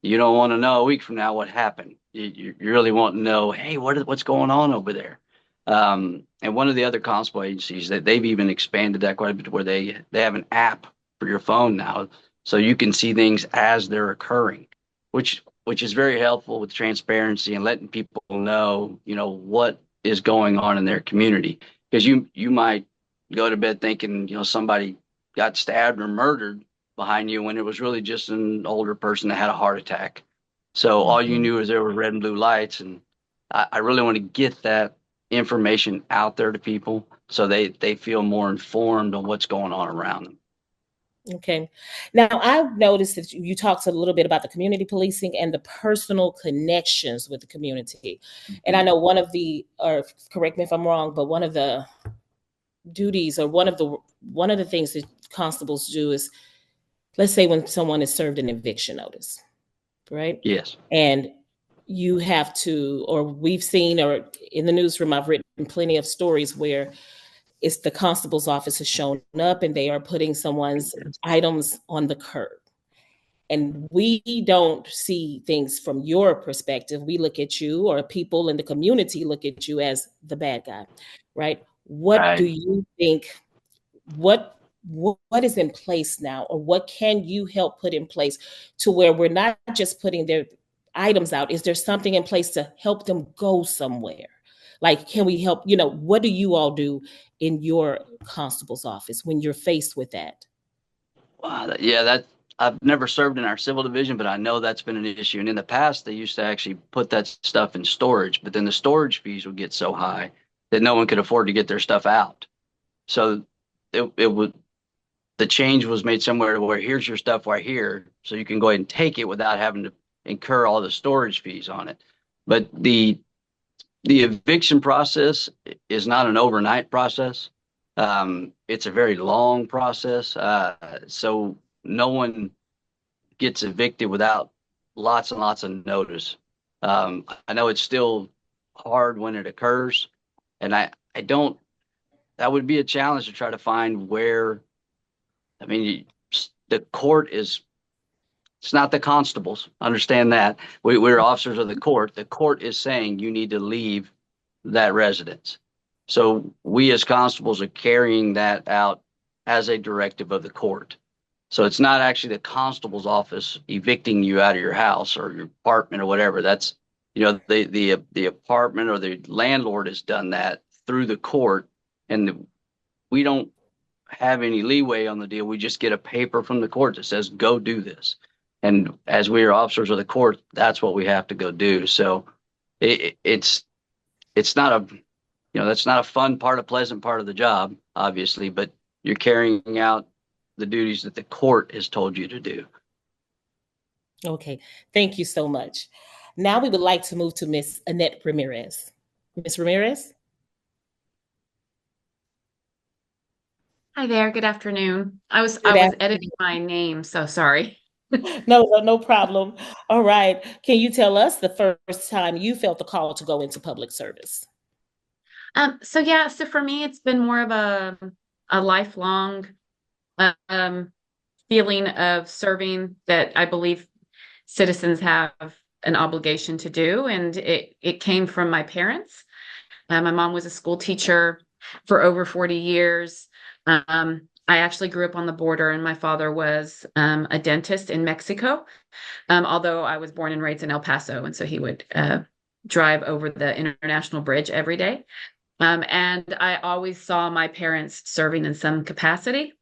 you don't want to know a week from now what happened. You really want to know, hey, what's going on over there? And one of the other constable agencies, that they've even expanded that quite a bit, where they have an app for your phone now, so you can see things as they're occurring, which is very helpful with transparency and letting people know, what is going on in their community. Because you might go to bed thinking, somebody got stabbed or murdered behind you, when it was really just an older person that had a heart attack. So all you Mhm. knew is there were red and blue lights, and I really want to get that information out there to people so they feel more informed on what's going on around them. Okay. Now, I've noticed that you talked a little bit about the community policing and the personal connections with the community. And I know or correct me if I'm wrong, but one of the duties, or one of the things that constables do is, let's say when someone is served an eviction notice, right? Yes. And you have to, or we've seen, or in the newsroom, I've written plenty of stories where it's the constable's office has shown up and they are putting someone's items on the curb. And we don't see things from your perspective. We look at you, or people in the community look at you as the bad guy, right? What do Right. you think? What is in place now, or what can you help put in place to where we're not just putting their items out? Is there something in place to help them go somewhere? Like, can we help? What do you all do in your constable's office when you're faced with that? Wow, that I've never served in our civil division, but I know that's been an issue. And in the past, they used to actually put that stuff in storage, but then the storage fees would get so high that no one could afford to get their stuff out. So it would the change was made somewhere to where, here's your stuff right here, so you can go ahead and take it without having to incur all the storage fees on it. But the eviction process is not an overnight process. It's a very long process. So no one gets evicted without lots and lots of notice. I know it's still hard when it occurs, and I don't. That would be a challenge to try to find where. I mean, the court is. It's not the constables. Understand that we're officers of the court. The court is saying you need to leave that residence. So we as constables are carrying that out as a directive of the court. So it's not actually the constable's office evicting you out of your house or your apartment or whatever. That's, the apartment or the landlord has done that through the court, and we don't have any leeway on the deal. We just get a paper from the court that says, go do this. And as we are officers of the court, that's what we have to go do. So it's not that's not a fun part, a pleasant part of the job, obviously, but you're carrying out the duties that the court has told you to do. Okay, thank you so much. Now we would like to move to Miss Annette Ramirez. Miss Ramirez? Hi there. Good afternoon. I was Good editing my name, so sorry. No problem. All right. Can you tell us the first time you felt the call to go into public service? So for me, it's been more of a lifelong um, feeling of serving that I believe citizens have an obligation to do, and it came from my parents. My mom was a school teacher for over 40 years. I actually grew up on the border, and my father was a dentist in Mexico. Although I was born and raised in El Paso, and so he would drive over the international bridge every day. And I always saw my parents serving in some capacity.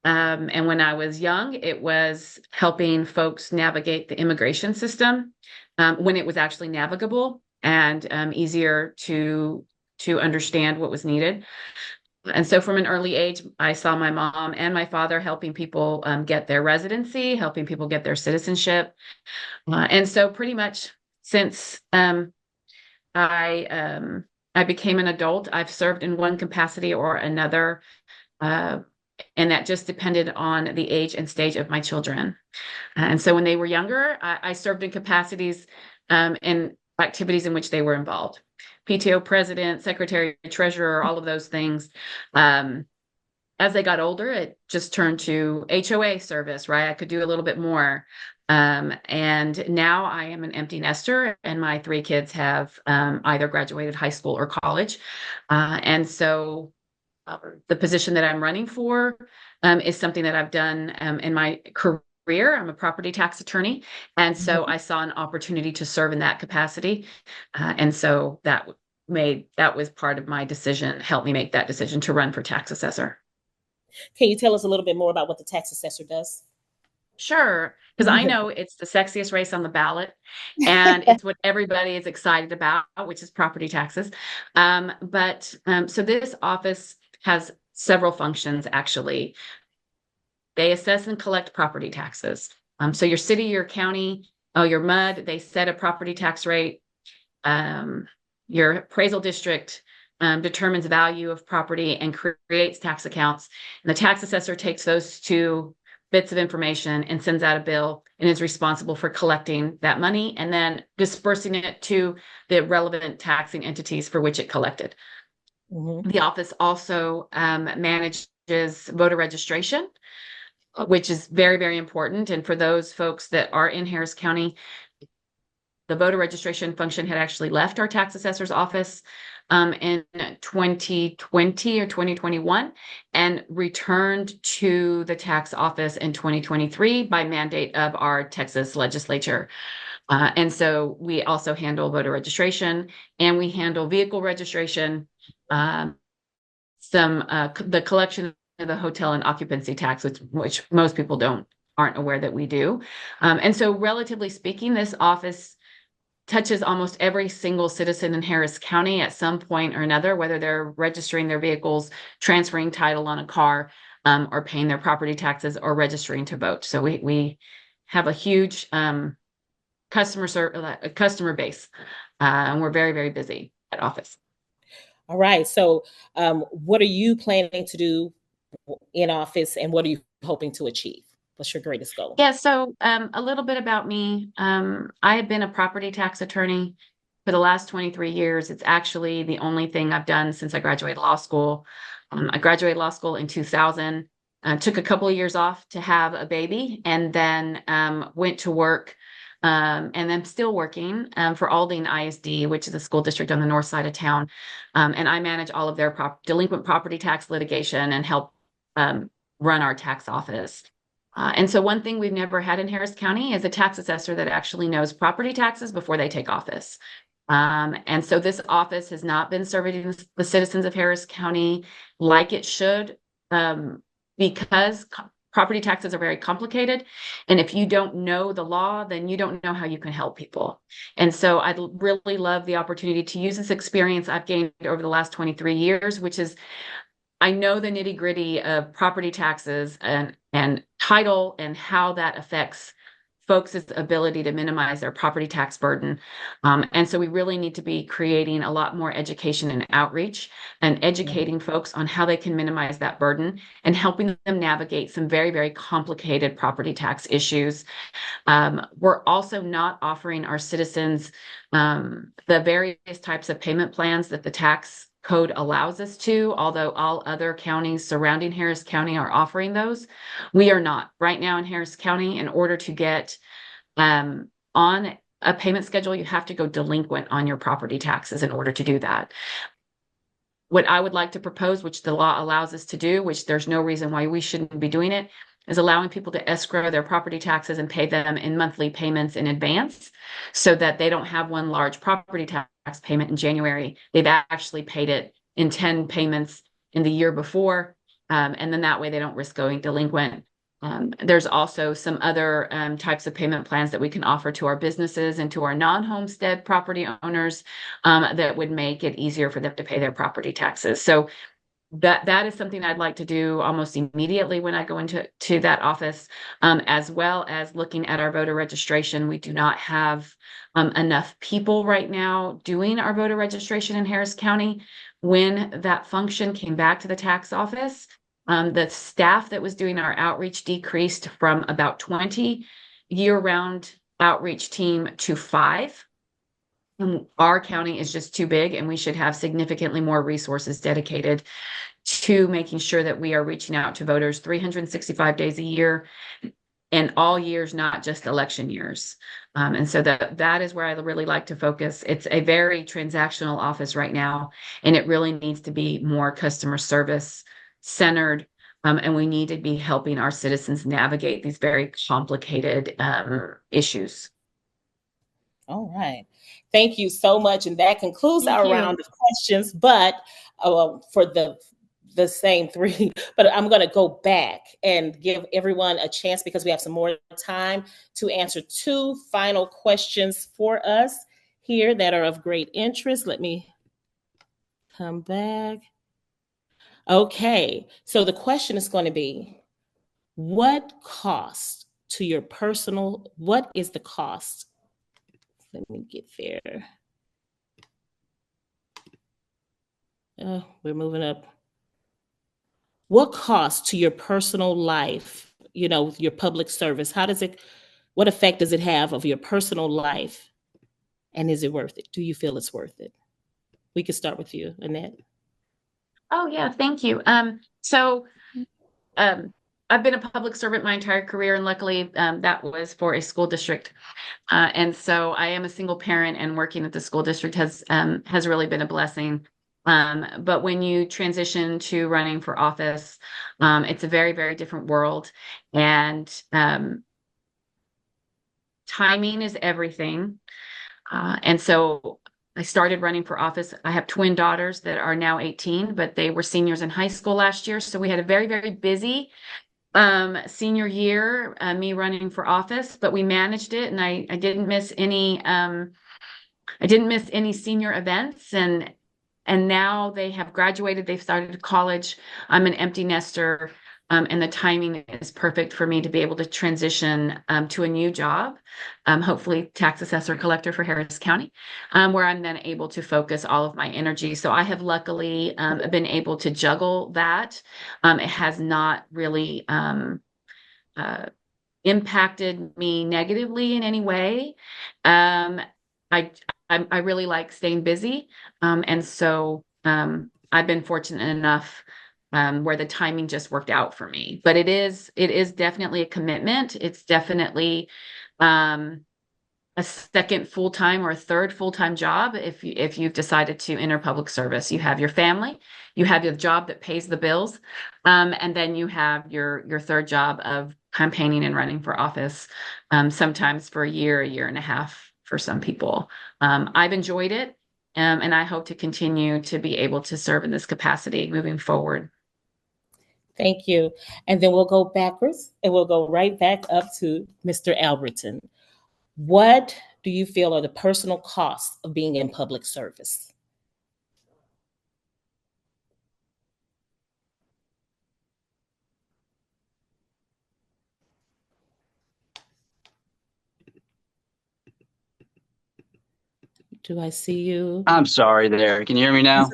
And when I was young, it was helping folks navigate the immigration system when it was actually navigable and easier to understand what was needed. And so from an early age, I saw my mom and my father helping people get their residency, helping people get their citizenship. And so pretty much since I I became an adult, I've served in one capacity or another, and that just depended on the age and stage of my children. And so when they were younger, I served in capacities and activities in which they were involved. PTO president, secretary, treasurer, all of those things. As they got older, it just turned to HOA service, right? I could do a little bit more. And now I am an empty nester, and my three kids have either graduated high school or college. And so the position that I'm running for is something that I've done in my career. I'm a property tax attorney. And so I saw an opportunity to serve in that capacity. And so that was part of my decision, helped me make that decision to run for tax assessor. Can you tell us a little bit more about what the tax assessor does? Sure, because I know it's the sexiest race on the ballot, and it's what everybody is excited about, which is property taxes. So this office has several functions, actually. They assess and collect property taxes. So your city, your county, your MUD, they set a property tax rate. Your appraisal district determines value of property and creates tax accounts. And the tax assessor takes those two bits of information and sends out a bill and is responsible for collecting that money and then dispersing it to the relevant taxing entities for which it collected. The office also manages voter registration, which is very, very important. And for those folks that are in Harris County, the voter registration function had actually left our tax assessor's office in 2020 or 2021 and returned to the tax office in 2023 by mandate of our Texas legislature. And so we also handle voter registration and we handle vehicle registration, the collection of the hotel and occupancy tax, which most people aren't aware that we do. And so relatively speaking, this office touches almost every single citizen in Harris County at some point or another, whether they're registering their vehicles, transferring title on a car, or paying their property taxes or registering to vote. So we have a huge customer base, and we're very, very busy at office. All right. So what are you planning to do in office and what are you hoping to achieve? What's your greatest goal? Yeah, so a little bit about me. I have been a property tax attorney for the last 23 years. It's actually the only thing I've done since I graduated law school. I graduated law school in 2000, took a couple of years off to have a baby, and then went to work, and I'm still working for Aldine ISD, which is a school district on the north side of town. And I manage all of their delinquent property tax litigation and help run our tax office. And so one thing we've never had in Harris County is a tax assessor that actually knows property taxes before they take office. And so this office has not been serving the citizens of Harris County like it should, because property taxes are very complicated. And if you don't know the law, then you don't know how you can help people. And so I'd really love the opportunity to use this experience I've gained over the last 23 years, which is I know the nitty gritty of property taxes and title and how that affects folks' ability to minimize their property tax burden. And so we really need to be creating a lot more education and outreach and educating folks on how they can minimize that burden and helping them navigate some very, very complicated property tax issues. We're also not offering our citizens the various types of payment plans that the tax code allows us to, although all other counties surrounding Harris County are offering those. We are not. Right now in Harris County, in order to get on a payment schedule, you have to go delinquent on your property taxes in order to do that. What I would like to propose, which the law allows us to do, which there's no reason why we shouldn't be doing it, is allowing people to escrow their property taxes and pay them in monthly payments in advance so that they don't have one large property tax payment in January. They've actually paid it in 10 payments in the year before. And then that way they don't risk going delinquent. There's also some other types of payment plans that we can offer to our businesses and to our non-homestead property owners that would make it easier for them to pay their property taxes. So that is something I'd like to do almost immediately when I go into that office, as well as looking at our voter registration. We do not have enough people right now doing our voter registration in Harris County. When that function came back to the tax office, the staff that was doing our outreach decreased from about 20 year-round outreach team to 5. Our county is just too big, and we should have significantly more resources dedicated to making sure that we are reaching out to voters 365 days a year and all years, not just election years. And so that is where I really like to focus. It's a very transactional office right now, and it really needs to be more customer service centered. And we need to be helping our citizens navigate these very complicated issues. All right. Thank you so much. And that concludes our round of questions, but for the same 3, but I'm going to go back and give everyone a chance because we have some more time to answer 2 final questions for us here that are of great interest. Let me come back. Okay. So the question is going to be, what is the cost? Let me get there. We're moving up. What cost to your personal life, your public service? What effect does it have of your personal life? And is it worth it? Do you feel it's worth it? We could start with you, Annette. Oh, yeah. Thank you. I've been a public servant my entire career, and luckily that was for a school district. And so I am a single parent, and working at the school district has really been a blessing. But when you transition to running for office, it's a very, very different world. And timing is everything. And so I started running for office. I have twin daughters that are now 18, but they were seniors in high school last year. So we had a very, very busy senior year, me running for office, but we managed it, and I didn't miss any senior events, and now they have graduated, they've started college. I'm an empty nester, and the timing is perfect for me to be able to transition to a new job, hopefully tax assessor collector for Harris County, where I'm then able to focus all of my energy. So I have luckily been able to juggle that. It has not really impacted me negatively in any way. I really like staying busy, and so I've been fortunate enough where the timing just worked out for me. But it is definitely a commitment. It's definitely a second full-time or a third full-time job if you've decided to enter public service. You have your family, you have your job that pays the bills, and then you have your third job of campaigning and running for office, sometimes for a year and a half for some people. I've enjoyed it, and I hope to continue to be able to serve in this capacity moving forward. Thank you. And then we'll go backwards, and we'll go right back up to Mr. Alberton. What do you feel are the personal costs of being in public service? Do I see you? I'm sorry there. Can you hear me now?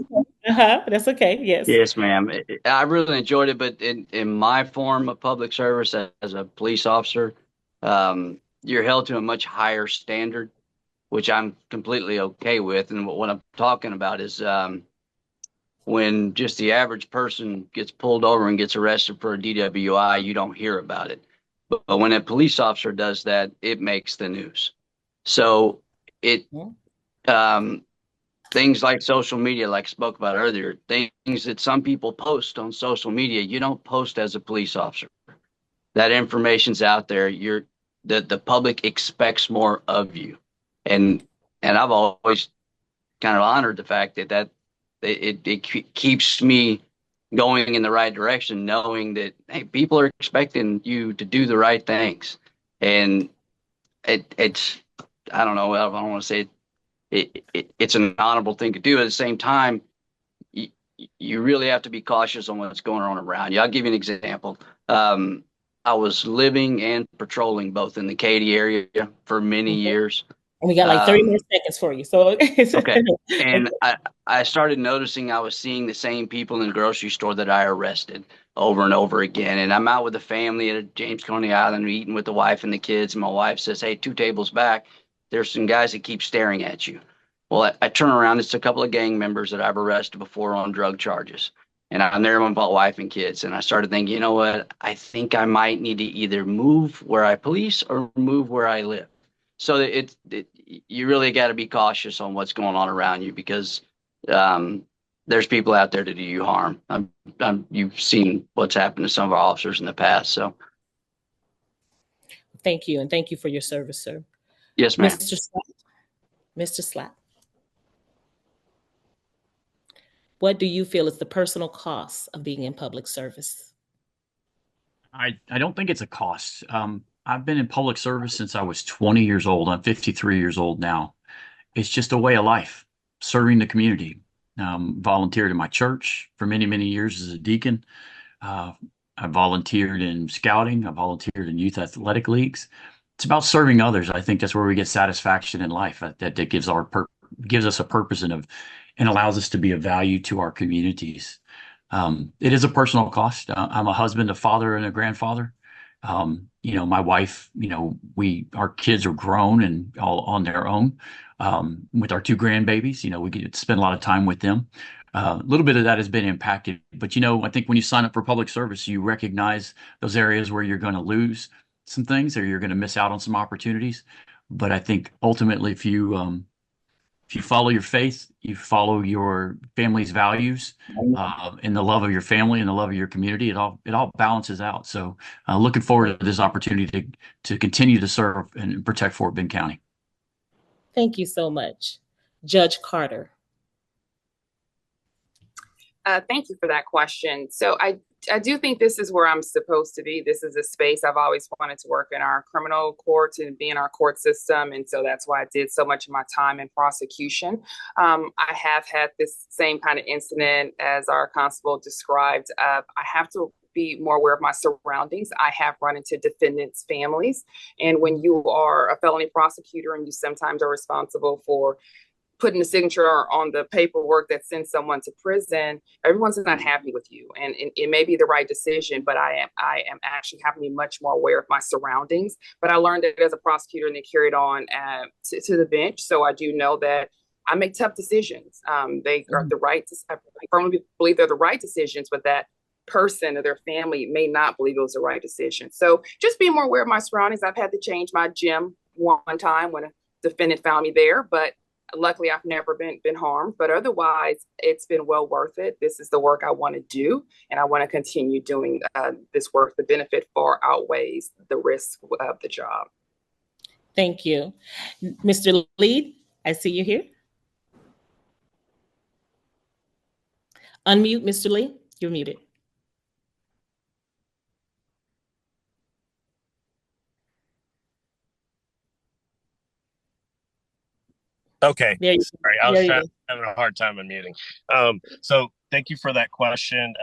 That's okay. Yes. Yes, ma'am. I really enjoyed it, but in my form of public service as a police officer, you're held to a much higher standard, which I'm completely okay with. And what I'm talking about is when just the average person gets pulled over and gets arrested for a DWI, you don't hear about it. But when a police officer does that, it makes the news. So it things like social media, like I spoke about earlier, things that some people post on social media, you don't post as a police officer. That information's out there. The public expects more of you, and I've always kind of honored the fact that it keeps me going in the right direction, knowing that hey, people are expecting you to do the right things, and it's I don't know, I don't want to say it's an honorable thing to do. At the same time, you really have to be cautious on what's going on around you. I'll give you an example. I was living and patrolling both in the Katy area for many years. And we got like 30 more seconds for you. So okay. And I started noticing I was seeing the same people in the grocery store that I arrested over and over again. And I'm out with the family at James Coney Island eating with the wife and the kids. And my wife says, hey, 2 tables back, there's some guys that keep staring at you. Well, I turn around. It's a couple of gang members that I've arrested before on drug charges. And I'm there with my wife and kids. And I started thinking, you know what? I think I might need to either move where I police or move where I live. So you really got to be cautious on what's going on around you because there's people out there to do you harm. You've seen what's happened to some of our officers in the past. So thank you. And thank you for your service, sir. Yes, ma'am. Mr. Slapp. What do you feel is the personal cost of being in public service? I don't think it's a cost. I've been in public service since I was 20 years old. I'm 53 years old now. It's just a way of life, serving the community. Volunteered in my church for many, many years as a deacon. I volunteered in scouting. I volunteered in youth athletic leagues. It's about serving others. I think that's where we get satisfaction in life. That gives us a purpose and allows us to be of value to our communities. It is a personal cost. I'm a husband, a father, and a grandfather. My wife, our kids are grown and all on their own. With our 2 grandbabies, we get to spend a lot of time with them. A little bit of that has been impacted, but I think when you sign up for public service, you recognize those areas where you're going to lose some things or you're going to miss out on some opportunities. But I think ultimately, if you follow your faith, you follow your family's values, and the love of your family and the love of your community, it all balances out. So looking forward to this opportunity to continue to serve and protect Fort Bend County. Thank you so much. Judge Carter. Thank you for that question. So I do think this is where I'm supposed to be. This is a space I've always wanted to work in our criminal courts and be in our court system. And so that's why I did so much of my time in prosecution. I have had this same kind of incident as our constable described. I have to be more aware of my surroundings. I have run into defendants' families. And when you are a felony prosecutor and you sometimes are responsible for putting a signature on the paperwork that sends someone to prison, everyone's not happy with you. And it may be the right decision, but I am actually having to be much more aware of my surroundings. But I learned that as a prosecutor and then carried on to the bench. So I do know that I make tough decisions. They are the right, I firmly believe they're the right decisions, but that person or their family may not believe it was the right decision. So just being more aware of my surroundings. I've had to change my gym one time when a defendant found me there, but luckily, I've never been harmed, but otherwise, it's been well worth it. This is the work I want to do, and I want to continue doing this work. The benefit far outweighs the risk of the job. Thank you. Mr. Lee, I see you here. Unmute, Mr. Lee. You're muted. Okay. Sorry, I was having a hard time unmuting. So thank you for that question.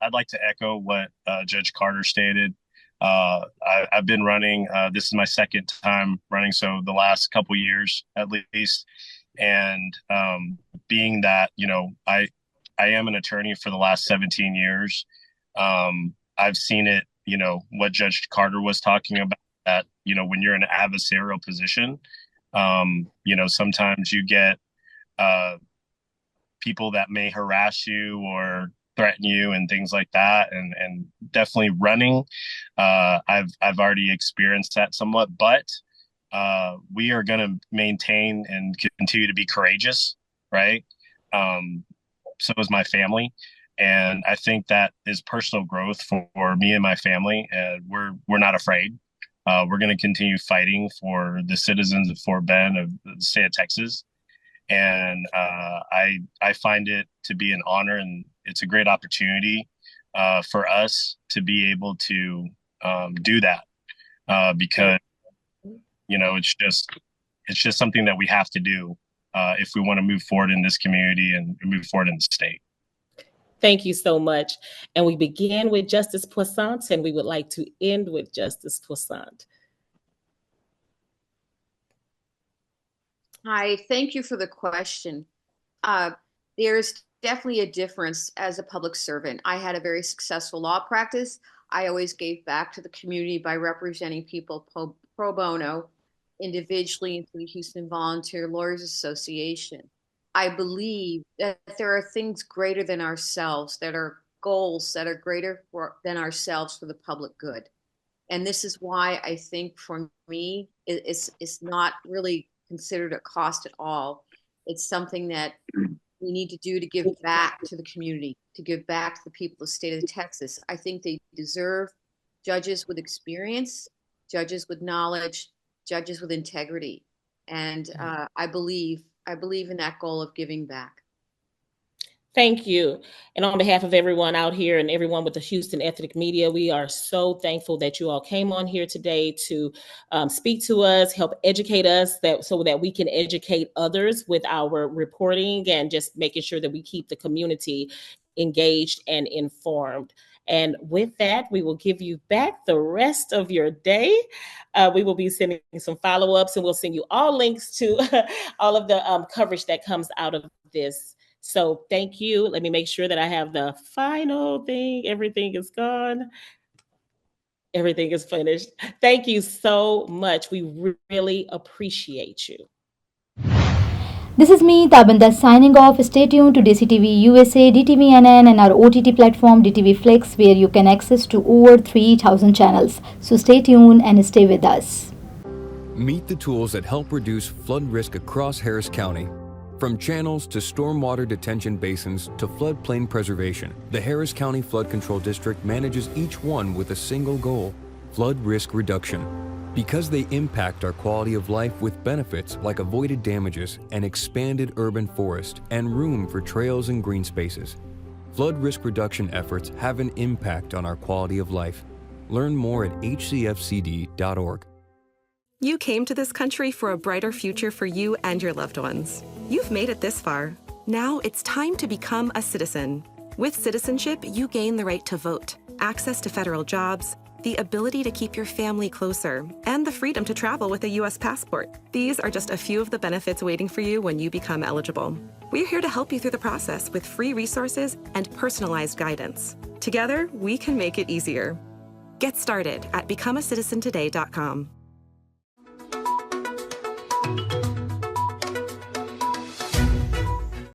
I'd like to echo what Judge Carter stated. I've been running. This is my second time running, so the last couple years at least. And being that, I am an attorney for the last 17 years. I've seen it, what Judge Carter was talking about, that, when you're in an adversarial position, sometimes you get people that may harass you or threaten you and things like that. And definitely running. I've already experienced that somewhat, but we are going to maintain and continue to be courageous, right? So is my family. And I think that is personal growth for me and my family. We're not afraid. We're going to continue fighting for the citizens of Fort Bend, of the state of Texas. And I find it to be an honor, and it's a great opportunity for us to be able to do that because it's just something that we have to do if we want to move forward in this community and move forward in the state. Thank you so much. And we begin with Justice Poissant, and we would like to end with Justice Poissant. Hi, thank you for the question. There's definitely a difference as a public servant. I had a very successful law practice. I always gave back to the community by representing people pro bono, individually through the Houston Volunteer Lawyers Association. I believe that there are things greater than ourselves, that are goals that are greater than ourselves for the public good. And this is why I think for me, it's not really considered a cost at all. It's something that we need to do to give back to the community, to give back to the people of the state of Texas. I think they deserve judges with experience, judges with knowledge, judges with integrity. And I believe in that goal of giving back. Thank you. And on behalf of everyone out here and everyone with the Houston Ethnic Media, we are so thankful that you all came on here today to speak to us, help educate us so that we can educate others with our reporting and just making sure that we keep the community engaged and informed. And with that, we will give you back the rest of your day. We will be sending some follow-ups, and we'll send you all links to all of the coverage that comes out of this. So thank you. Let me make sure that I have the final thing. Everything is gone. Everything is finished. Thank you so much. We really appreciate you. This is me, Tabanda, signing off. Stay tuned to Desi TV USA, DTVNN, and our OTT platform, DTV Flix, where you can access to over 3,000 channels. So stay tuned and stay with us. Meet the tools that help reduce flood risk across Harris County. From channels to stormwater detention basins to floodplain preservation, the Harris County Flood Control District manages each one with a single goal: flood risk reduction. Because they impact our quality of life with benefits like avoided damages, an expanded urban forest, and room for trails and green spaces. Flood risk reduction efforts have an impact on our quality of life. Learn more at hcfcd.org. You came to this country for a brighter future for you and your loved ones. You've made it this far. Now it's time to become a citizen. With citizenship, you gain the right to vote, access to federal jobs, the ability to keep your family closer, and the freedom to travel with a U.S. passport. These are just a few of the benefits waiting for you when you become eligible. We're here to help you through the process with free resources and personalized guidance. Together, we can make it easier. Get started at becomeacitizentoday.com.